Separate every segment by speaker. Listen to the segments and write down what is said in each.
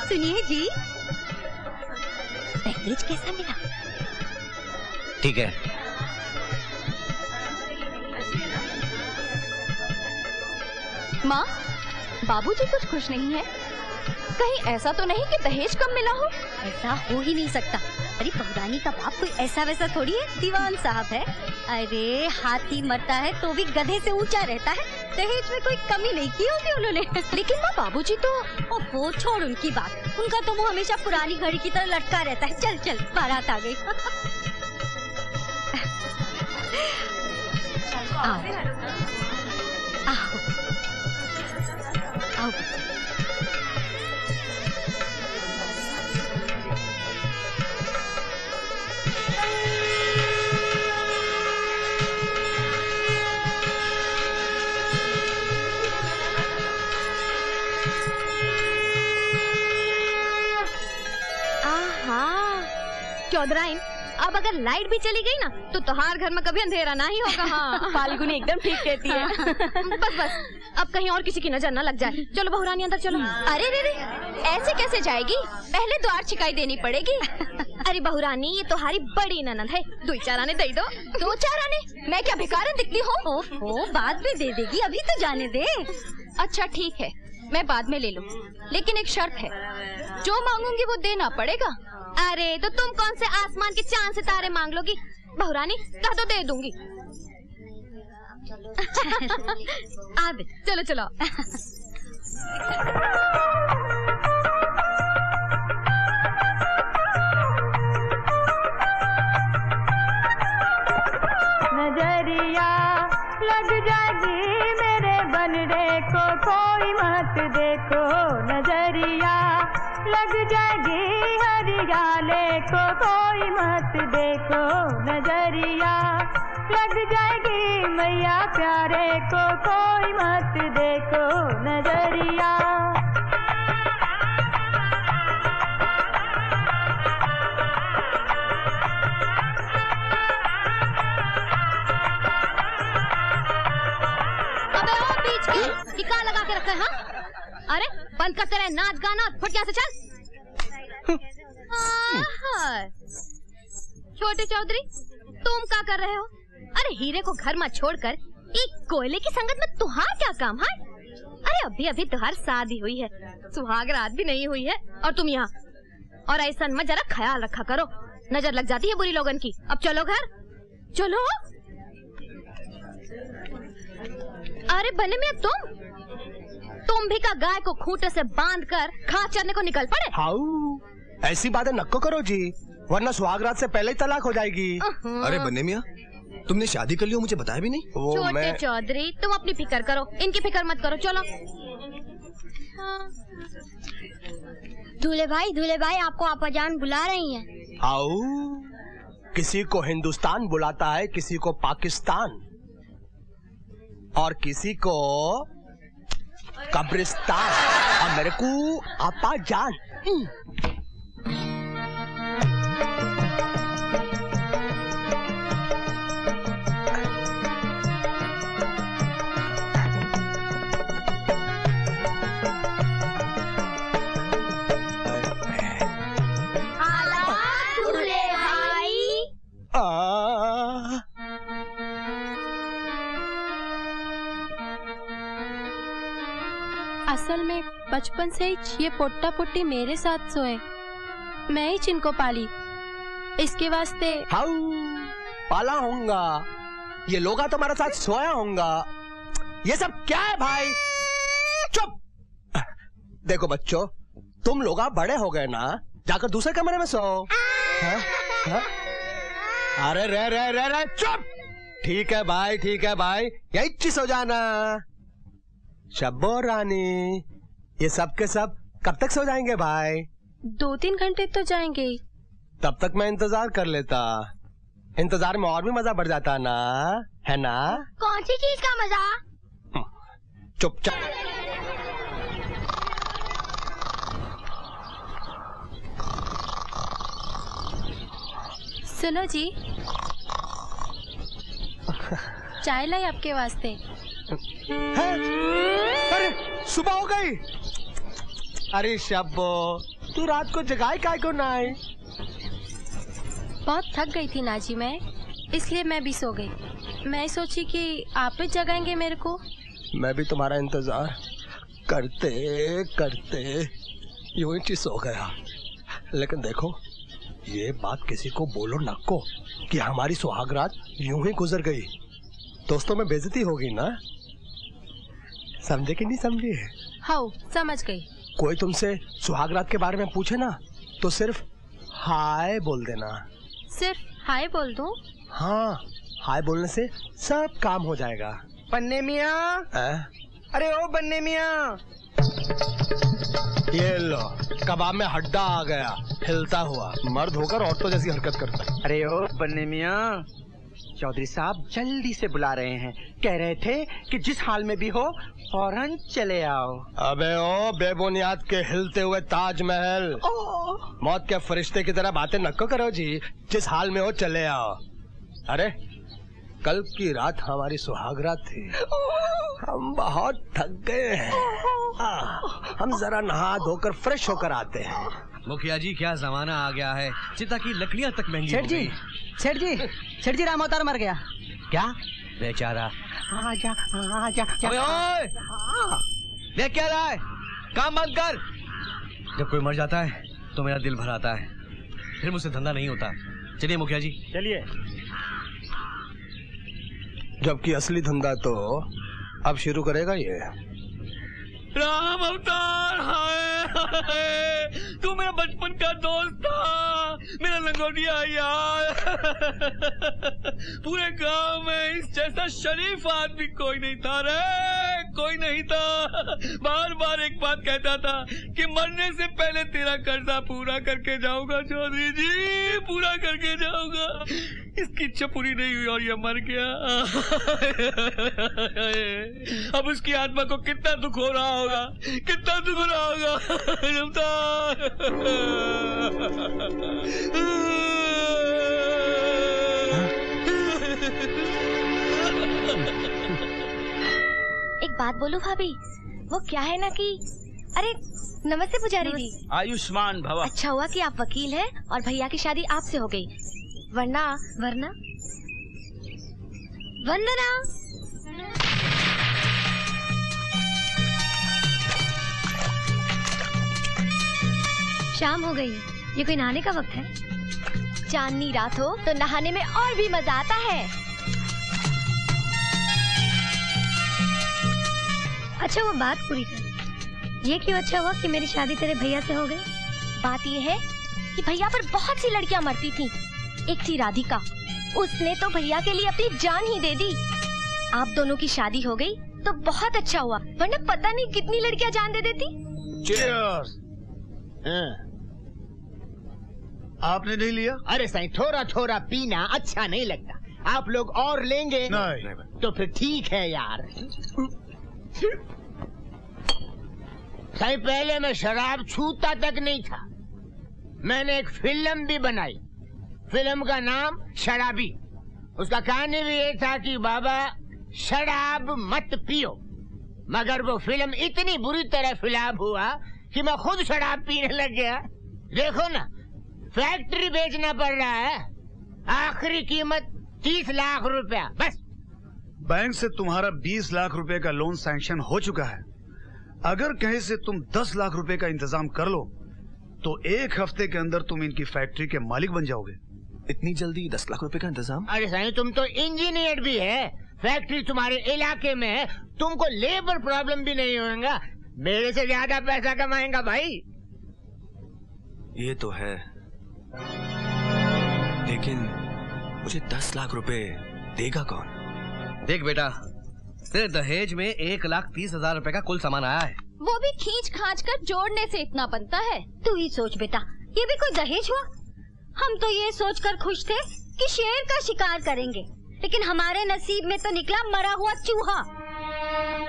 Speaker 1: सुनिए जी, दहेज कैसा मिला?
Speaker 2: ठीक है।
Speaker 1: माँ, बाबूजी कुछ खुश नहीं है। कहीं ऐसा तो नहीं कि दहेज कम मिला हो?
Speaker 3: ऐसा हो ही नहीं सकता। अरे बहुरानी का बाप कोई ऐसा वैसा थोड़ी है, दीवान साहब है। अरे हाथी मरता है तो भी गधे से ऊंचा रहता है। दहेज में कोई कमी नहीं की होगी उन्होंने।
Speaker 1: लेकिन माँ, बाबूजी तो...
Speaker 3: ओहो, छोड़ उनकी बात। उनका तो मुँह हमेशा पुरानी घड़ी की तरह लटका रहता है। चल चल, बारात आ गई। आओ आओ।
Speaker 1: चौधराइन, अब अगर लाइट भी चली गई ना तो तुम्हारे घर में कभी अंधेरा ना ही होगा। हाँ, फाल्गुनी एकदम ठीक कहती है। बस बस, अब कहीं और किसी की नजर ना लग जाए। चलो बहुरानी अंदर चलो। अरे रे रे, ऐसे कैसे जाएगी? पहले द्वार छिकाई देनी पड़ेगी। अरे बहुरानी, ये तुम्हारी बड़ी ननद है, 2-4 आने दे दो। 2-4 आने? मैं क्या भिखारन दिखती हूँ?
Speaker 3: ओहो, बाद में दे देगी, अभी तो जाने दे।
Speaker 1: अच्छा ठीक है, मैं बाद में ले लूँ, लेकिन एक शर्त है, जो मांगूंगी वो देना पड़ेगा। अरे तो तुम कौन से आसमान के चांद सितारे मांग लोगी? बहुरानी, कह तो दे दूंगी।
Speaker 3: अब
Speaker 1: चलो चलो।
Speaker 4: नजरिया लग जाएगी मेरे बनने को, कोई मत देखो। नजरिया लग जाएगी हरियाले को, कोई मत देखो। नजरिया लग जाएगी मैया प्यारे को, कोई मत देखो। नजरिया
Speaker 1: टिका लगा के रखा है। हाँ? अरे बंद कर तेरा नाच गाना, फट यहाँ से चल। छोटे चौधरी, तुम क्या कर रहे हो? अरे हीरे को घर में छोड़कर एक कोयले की संगत में तुहार क्या काम है? अरे अभी अभी तुहार शादी हुई है, सुहाग रात भी नहीं हुई है और तुम यहाँ। और ऐसा में जरा ख्याल रखा करो, नजर लग जाती है बुरी लोगन की। अब चलो घर, चलो। अरे बने में तुम भी का गाय को खूंटे से बांधकर घास चरने को निकल पड़े।
Speaker 2: हाउ, ऐसी बातें नक्को करो जी, वरना सुहागरात से पहले ही तलाक हो जाएगी।
Speaker 5: अरे बन्ने मियाँ, तुमने शादी कर ली हो, मुझे बताया भी नहीं।
Speaker 1: छोटे चौधरी, तुम अपनी फिक्र करो, इनकी फिक्र मत करो। चलो।
Speaker 3: दूल्हे भाई आपको आपाजान बुला रही हैं।
Speaker 2: हाउ, किसी को हिंदुस्तान बुलाता है, किसी को पाकिस्तान, और किसी को कब्रिस्तान, और मेरे को आपा जान।
Speaker 6: असल में बचपन से ही ये पोट्टा पोट्टी मेरे साथ सोए, मैं ही जिनको पाली, इसके वास्ते।
Speaker 2: हाउ, पाला होऊंगा, ये लोग तुम्हारे साथ सोया होऊंगा, ये सब क्या है भाई? चुप। देखो बच्चों, तुम लोग बड़े हो गए ना, जाकर दूसरे कमरे में सो। हा? अरे रे चुप। ठीक है भाई, ठीक है भाई, यही चीज हो जाना। शब्बो रानी, ये सब के सब कब तक सो जाएंगे भाई?
Speaker 6: 2-3 घंटे तो जाएंगे ही।
Speaker 2: तब तक मैं इंतजार कर लेता, इंतजार में और भी मजा बढ़ जाता ना, है ना?
Speaker 3: कौन सी चीज का मजा?
Speaker 2: चुपचाप।
Speaker 6: सुनो जी, चाय लाई आपके वास्ते।
Speaker 2: है? अरे सुबह हो गई। अरे शब्बो, तू रात को जगाई काय को ना आई?
Speaker 6: बहुत थक गई थी नाजी मैं, इसलिए मैं भी सो गई। मैं सोची कि आप भी जगाएंगे मेरे को।
Speaker 2: मैं भी तुम्हारा इंतजार करते करते यूं ही सो गया। लेकिन देखो, ये बात किसी को बोलो न को कि हमारी सुहागरात यूं ही गुजर गई। दोस्तों में बेइज्जती होगी ना, समझे कि नहीं समझे?
Speaker 6: हाँ, समझ गई।
Speaker 2: कोई तुमसे सुहागरात के बारे में पूछे ना तो सिर्फ हाय बोल देना।
Speaker 6: सिर्फ हाय बोल दूं?
Speaker 2: हाँ, हाय बोलने से सब काम हो जाएगा।
Speaker 7: बन्ने मियाँ, अरे ओ बन्ने मियाँ,
Speaker 2: ये लो, कबाब में हड्डा आ गया, हिलता हुआ। मर्द होकर औरतों जैसी हरकत करता है।
Speaker 7: अरे ओ बन्ने मियाँ, चौधरी साहब जल्दी से बुला रहे हैं। कह रहे थे कि जिस हाल में भी हो फौरन चले आओ।
Speaker 2: अबे ओ बेबुनियाद के हिलते हुए ताजमहल, मौत के फरिश्ते की तरह बातें न करो जी। जिस हाल में हो चले आओ। अरे कल की रात हमारी सुहागरात थी, हम बहुत थक गए हैं। हम जरा नहा धोकर फ्रेश होकर आते हैं।
Speaker 5: मुखिया जी, क्या जमाना आ गया है, चिता की लकड़ियां तक महंगी हो गई।
Speaker 7: सेठ जी राम अवतार मर गया।
Speaker 5: क्या बेचारा?
Speaker 7: आजा आजा।
Speaker 5: अबे ओए, देख क्या रहा है, काम बंद कर। जब कोई मर जाता है तो मेरा दिल भर आता है, फिर मुझसे धंधा नहीं होता। चलिए मुखिया जी,
Speaker 7: चलिए।
Speaker 2: जबकि असली धंधा तो अब शुरू करेगा ये।
Speaker 5: राम अवतार, हाय तू मेरा बचपन का दोस्त था, मेरा लंगोटिया यार। पूरे गांव में इस जैसा शरीफ आदमी कोई नहीं था रे, कोई नहीं था। बार बार एक बात कहता था कि मरने से पहले तेरा कर्जा पूरा करके जाऊंगा चौधरी जी, पूरा करके जाऊंगा। इसकी इच्छा पूरी नहीं हुई और ये मर गया। अब उसकी आत्मा को कितना दुख हो रहा होगा, कितना दुख हो रहा होगा।
Speaker 1: एक बात बोलूं भाभी, वो क्या है ना कि अरे नमस्ते पुजारी जी।
Speaker 7: आयुष्मान भव।
Speaker 1: अच्छा हुआ कि आप वकील हैं और भैया की शादी आपसे हो गई, वरना वंदना। शाम हो गई, ये कोई नहाने का वक्त है? चांदनी रात हो तो नहाने में और भी मजा आता है।
Speaker 3: अच्छा वो बात पूरी कर, ये क्यों अच्छा हुआ कि मेरी शादी तेरे भैया से हो गई?
Speaker 1: बात ये है कि भैया पर बहुत सी लड़कियां मरती थी। एक थी राधिका, उसने तो भैया के लिए अपनी जान ही दे दी। आप दोनों की शादी हो गई तो बहुत अच्छा हुआ, वरना पता नहीं कितनी लड़कियां जान दे देती।
Speaker 8: Cheers! आपने नहीं लिया?
Speaker 7: अरे साईं, थोड़ा थोड़ा पीना अच्छा नहीं लगता। आप लोग और लेंगे?
Speaker 8: नहीं।
Speaker 7: तो फिर ठीक है यार। साईं, पहले मैं शराब छूता तक नहीं था। मैंने एक फिल्म भी बनाई, फिल्म का नाम शराबी। उसका कहानी भी ये था कि बाबा शराब मत पियो, मगर वो फिल्म इतनी बुरी तरह फ्लॉप हुआ कि मैं खुद शराब पीने लग गया। देखो ना, फैक्ट्री बेचना पड़ रहा है, आखिरी कीमत 30 लाख रुपया बस।
Speaker 8: बैंक से तुम्हारा 20 लाख रुपए का लोन सैंक्शन हो चुका है। अगर कहीं से तुम 10 लाख रुपए का इंतजाम कर लो तो 1 हफ्ते के अंदर तुम इनकी फैक्ट्री के मालिक बन जाओगे।
Speaker 5: इतनी जल्दी 10 लाख रुपए का इंतजाम?
Speaker 7: अरे साईं, तुम तो इंजीनियर भी है, फैक्ट्री तुम्हारे इलाके में है, तुमको लेबर प्रॉब्लम भी नहीं होगा। मेरे से ज्यादा पैसा कमाएगा भाई।
Speaker 5: ये तो है, लेकिन मुझे 10 लाख रुपए देगा कौन? देख बेटा, तेरे दहेज में 1,30,000 रुपए का कुल सामान आया है।
Speaker 1: वो भी खींच खांच कर जोड़ने से इतना बनता है।
Speaker 3: तू ही सोच बेटा, ये भी कोई दहेज हुआ? हम तो ये सोचकर खुश थे कि शेर का शिकार करेंगे, लेकिन हमारे नसीब में तो निकला मरा हुआ चूहा।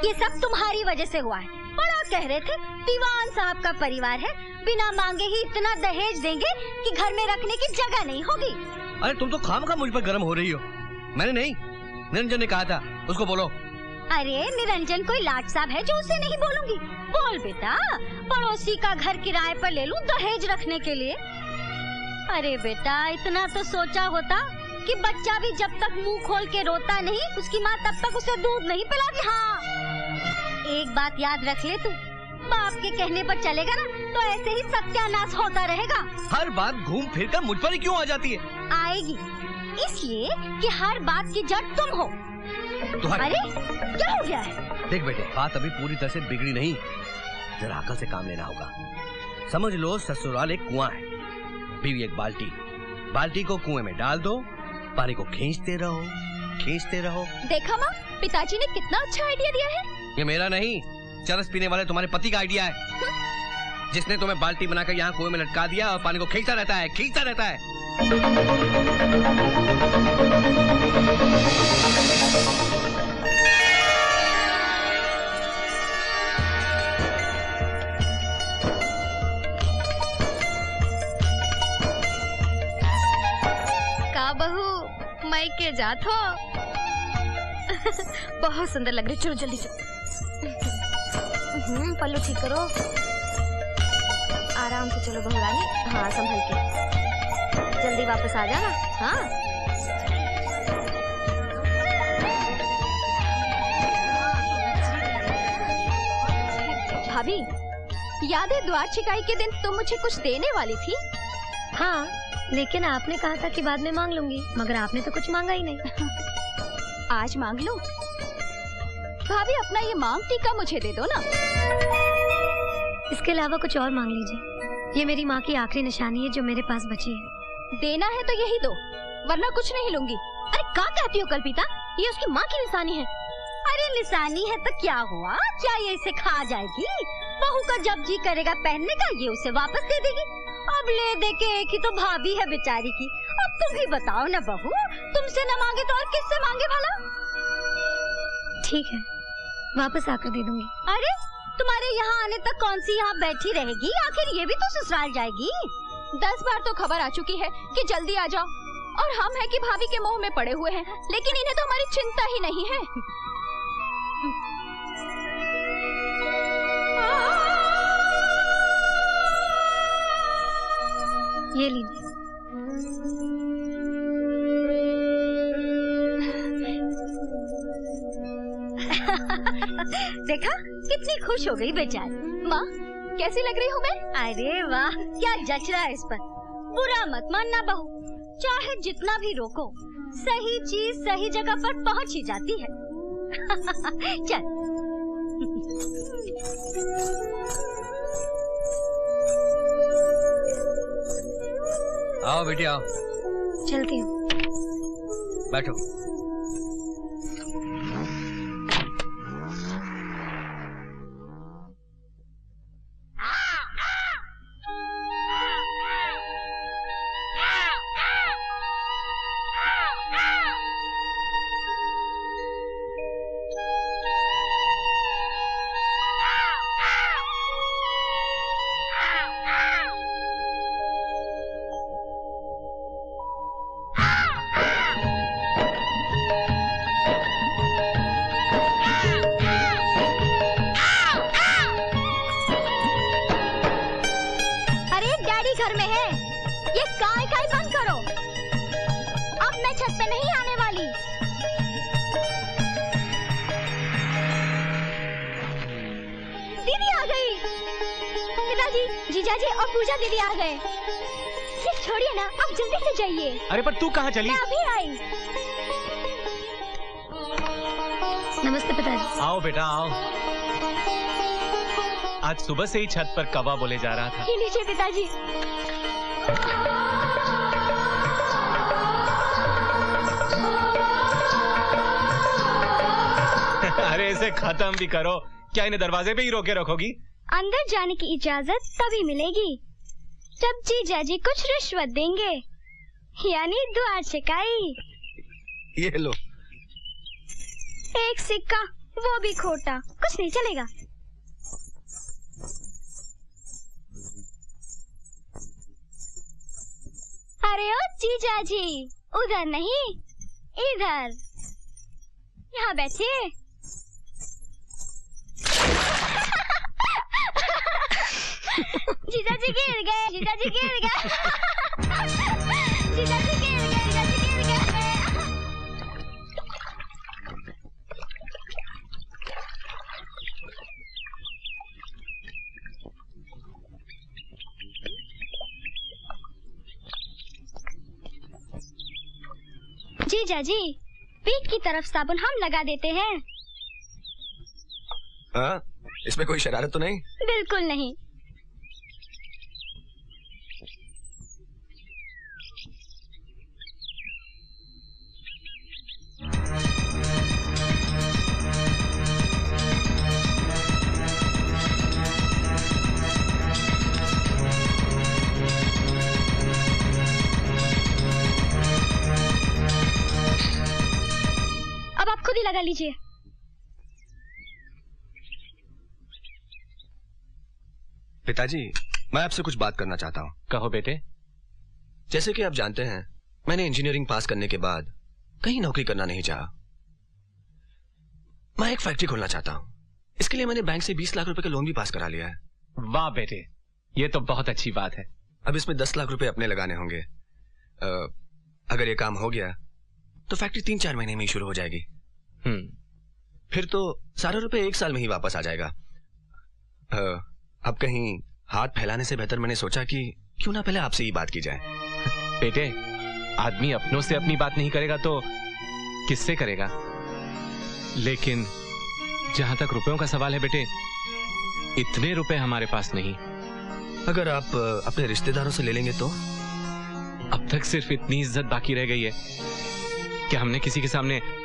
Speaker 3: ये सब तुम्हारी वजह से हुआ है। बड़ा कह रहे थे दीवान साहब का परिवार है, बिना मांगे ही इतना दहेज देंगे कि घर में रखने की जगह नहीं होगी।
Speaker 5: अरे तुम तो खामखा मुझ पर गर्म हो रही हो। मैंने नहीं, निरंजन ने कहा था, उसको बोलो।
Speaker 3: अरे निरंजन कोई लाट साहब है जो उसे नहीं बोलूंगी? बोल बेटा, पड़ोसी का घर किराए पर ले लूं दहेज रखने के लिए? अरे बेटा, इतना तो सोचा होता कि बच्चा भी जब तक मुंह खोल के रोता नहीं, उसकी माँ तब तक उसे दूध नहीं पिलाती। हाँ, एक बात याद रख ले तू, बाप के कहने पर चलेगा ना तो ऐसे ही सत्यानाश होता रहेगा।
Speaker 5: हर बात घूम फिर कर मुझ पर ही क्यों आ जाती है?
Speaker 3: आएगी, इसलिए कि हर बात की जड़ तुम हो। अरे क्या हो गया है?
Speaker 2: देख बेटे, बात अभी पूरी तरह से बिगड़ी नहीं, जरा अकल से काम लेना होगा। समझ लो ससुराल एक कुआं है, बीवी एक बाल्टी, बाल्टी को कुएं में डाल दो, पानी को खींचते रहो, खींचते रहो।
Speaker 1: देखा माँ, पिताजी ने कितना अच्छा आइडिया दिया है।
Speaker 2: ये मेरा नहीं, चरस पीने वाले तुम्हारे पति का आइडिया है, जिसने तुम्हें बाल्टी बनाकर यहाँ कुएं में लटका दिया और पानी को खींचता रहता है, खींचता रहता है।
Speaker 1: का बहू मई के जात हो? बहुत सुंदर लग रही, चलो जल्दी चलो। पल्लू ठीक करो, आराम से चलो बहू रानी। हाँ, संभल के, जल्दी वापस आ जाना। हाँ, भाभी, याद है द्वार छिकाई के दिन तुम मुझे कुछ देने वाली थी?
Speaker 3: हाँ, लेकिन आपने कहा था कि बाद में मांग लूंगी, मगर आपने तो कुछ मांगा ही नहीं।
Speaker 1: आज मांग लो भाभी, अपना ये मांग टीका मुझे दे दो ना।
Speaker 3: इसके अलावा कुछ और मांग लीजिए, ये मेरी माँ की आखिरी निशानी है जो मेरे पास बची है।
Speaker 1: देना है तो यही दो, वरना कुछ नहीं लूंगी। अरे क्या कहती हो कल्पिता, ये उसकी माँ की निशानी है।
Speaker 3: अरे निशानी है तो क्या हुआ, क्या ये इसे खा जाएगी? बहू का जब जी करेगा पहनने का, ये उसे वापस दे देगी। अब ले दे के एक ही तो भाभी है बेचारी की। अब तुम ही बताओ ना बहू, तुमसे न मांगे तो और किससे मांगे भला? ठीक है, वापस आकर दे दूंगी। अरे तुम्हारे यहाँ आने तक कौन सी यहाँ बैठी रहेगी? आखिर ये भी तो ससुराल जाएगी।
Speaker 1: 10 बार तो खबर आ चुकी है कि जल्दी आ जाओ, और हम है कि भाभी के मोह में पड़े हुए हैं, लेकिन इन्हें तो हमारी चिंता ही नहीं है।
Speaker 3: ये लीजिए। देखा कितनी खुश हो गई बेचारी।
Speaker 1: माँ, कैसी लग रही हूँ मैं?
Speaker 3: अरे वाह, क्या जच रहा है इस पर। बुरा मत मानना बहू, चाहे जितना भी रोको, सही चीज सही जगह पर पहुँच ही जाती है। चल।
Speaker 2: आओ बेटी आओ।
Speaker 3: चलती हूँ।
Speaker 2: बैठो।
Speaker 3: घर में है, ये काय काय बंद करो। अब मैं छत पे नहीं आने वाली। दीदी आ गई। पिताजी, जीजाजी और पूजा दीदी आ गए। ये छोड़िए ना, अब जल्दी से जाइए।
Speaker 9: अरे पर तू कहाँ चली?
Speaker 3: मैं अभी आई। नमस्ते पिताजी।
Speaker 9: आओ बेटा आओ। आज सुबह से ही छत पर कौवा बोले जा रहा था।
Speaker 3: ये लीजिए पिताजी।
Speaker 9: अरे इसे खत्म भी करो। क्या इन्हें दरवाजे पे ही रोके रखोगी?
Speaker 3: अंदर जाने की इजाजत तभी मिलेगी जब जीजाजी कुछ रिश्वत देंगे, यानी द्वार छिकाई।
Speaker 2: ये लो।
Speaker 3: एक सिक्का, वो भी खोटा, कुछ नहीं चलेगा। अरे ओ जीजाजी, उधर नहीं इधर, यहाँ बैठिए। जीजा जी गिर गए, जीजा जी गिर गए, जीजा जी गिर गए, जीजा जी गिर गए। जीजा जी, पीठ की तरफ साबुन हम लगा देते हैं।
Speaker 2: हाँ? इसमें कोई शरारत तो नहीं?
Speaker 3: बिल्कुल नहीं। अब आप खुद ही लगा लीजिए।
Speaker 2: पिताजी, मैं आपसे कुछ बात करना चाहता हूँ।
Speaker 9: कहो बेटे।
Speaker 2: जैसे कि आप जानते हैं, मैंने इंजीनियरिंग पास करने के बाद कहीं नौकरी करना नहीं चाहा। मैं एक फैक्ट्री खोलना चाहता हूँ। इसके लिए मैंने बैंक से 20 लाख रुपए का लोन भी पास करा लिया है।
Speaker 9: वाह बेटे, ये तो बहुत अच्छी बात है।
Speaker 2: अब इसमें 10 लाख रुपए अपने लगाने होंगे। अगर ये काम हो गया तो फैक्ट्री 3-4 महीने में ही शुरू हो जाएगी। फिर तो सारे रुपए 1 साल में ही वापस आ जाएगा। अब कहीं हाथ फैलाने से बेहतर मैंने सोचा कि क्यों ना पहले आपसे ही बात की जाए।
Speaker 9: बेटे, आदमी अपनों से अपनी बात नहीं करेगा तो किससे करेगा? लेकिन जहां तक रुपयों का सवाल है बेटे, इतने रुपए हमारे पास नहीं।
Speaker 2: अगर आप अपने रिश्तेदारों से ले लेंगे तो?
Speaker 9: अब तक सिर्फ इतनी इज्जत बाकी रह गई है कि हमने किसी के सामने